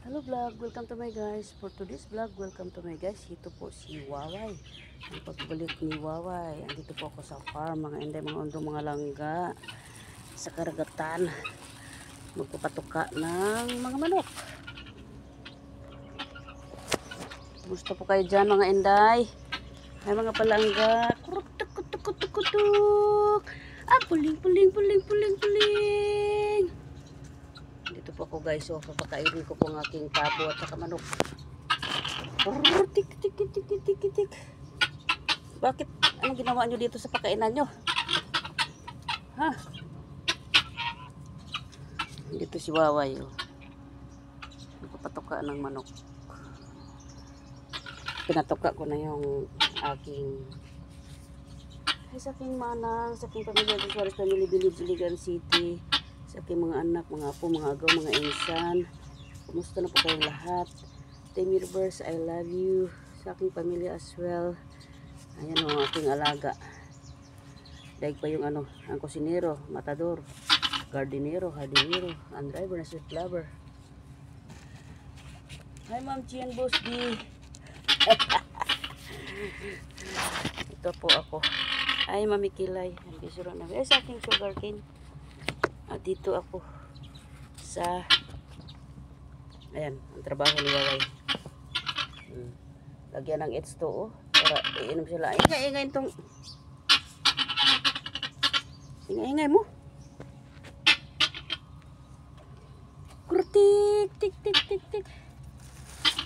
Hello vlog, welcome to my guys. For today's vlog, welcome to my guys. Ito po si Waway. Ang pagbalik ni Waway. Andito po ako sa farm, mga inday, mga undong, mga langga. Sa karagatan. Magpapatuka ng mga manok. Gusto po kayo dyan mga inday. Ay mga palangga. Kurutuk, kutuk, kutuk, kutuk. Ah, puling, puling, puling, puling, puling. Dito po ako guys, so papakainin ko po ang aking pabo at saka manok. Tik tik tik tik tik tik. Bakit? Anong ginawa nyo dito sa pakainan nyo? Ha? Dito si Waway, oh. Nagpapatuka ng manok. Pinatuka ko na yung aking sa aking manang, sa aking pamilya sa Suarez Family Village, Iligan City, sa aking mga anak, mga apo, mga agaw, mga insan. Kumusta na po kayong lahat? Temirverse, I love you. Sa aking pamilya as well. Ayan o, aking alaga. Daig pa yung ano, ang kusinero, matador, gardenero, hardinero, ang driver na sweet lover. Hi Ma'am Chian Boss D. Ito po ako. Ay Mami Kilay. Ang bisuro na. Sa aking sugar cane. At dito ako sa ayan, ang trabaho ni Waway. Lagyan ng H2O para iinom sila. Ingay-ingay itong ingay-ingay mo. Kurtik, tik, tik, tik, tik.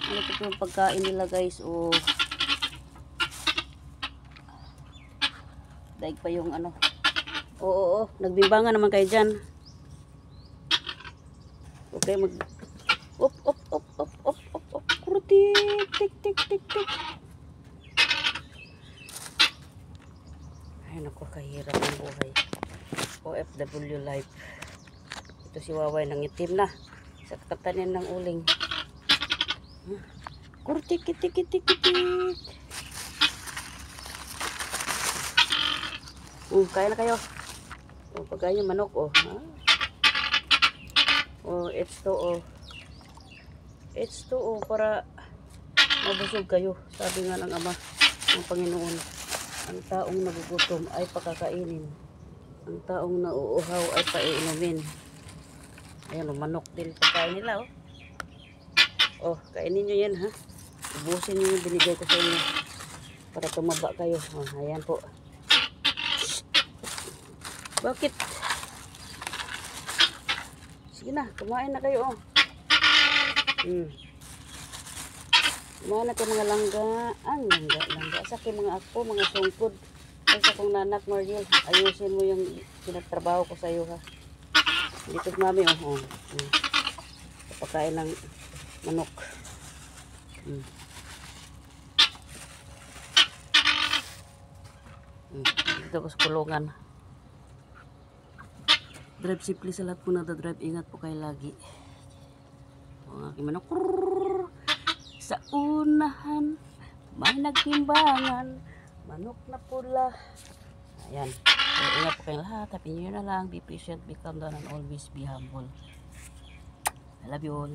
Ano ito yung pagkain nila guys? O daig pa yung ano. Oo, nagbimbangan naman kayo dyan. Okay, mag op, op, op, op, op, op, op. Kurtik, tik, tik, tik, tik. Ay, naku, kahirap ang buhay. OFW life. Ito si Waway, nangitim na. Sa katanin ng uling. Kurtik, kitik, kitik, kitik. Kaya na kayo. Pagkain yung manok, oh. Ha? H2O. H2O para mabusog kayo. Sabi nga ng Ama ng Panginoon, ang taong nagugutom ay pakakainin. Ang taong nauuhaw ay paiinumin. Ayan, manok din pagkain nila, oh. Oh, kainin nyo yan, ha. Ubusin nyo yung binigay ko sa inyo para tumaba kayo. Oh, ayan po. Bakit? Sige na, kumain na kayo, oh. Kumain na kayo mga langga. Ang langga. Sa akin mga ako, mga sungkod. Ay sa kong nanak, Mariel. Ayusin mo yung pinagtrabaho ko sa iyo, ha. Dito mami, oh. Pagkain ng manok. Dito ko sa kulungan. Drive safely sa lahat po nagdadrive. Ingat po kayo lagi. Ang aking manok. Sa unahan, may nagtimbangan. Manok na pula. Ayan. So, ingat po kayo lahat. Happy New Year na lang. Be patient, be calm down, and always be humble. I love you all.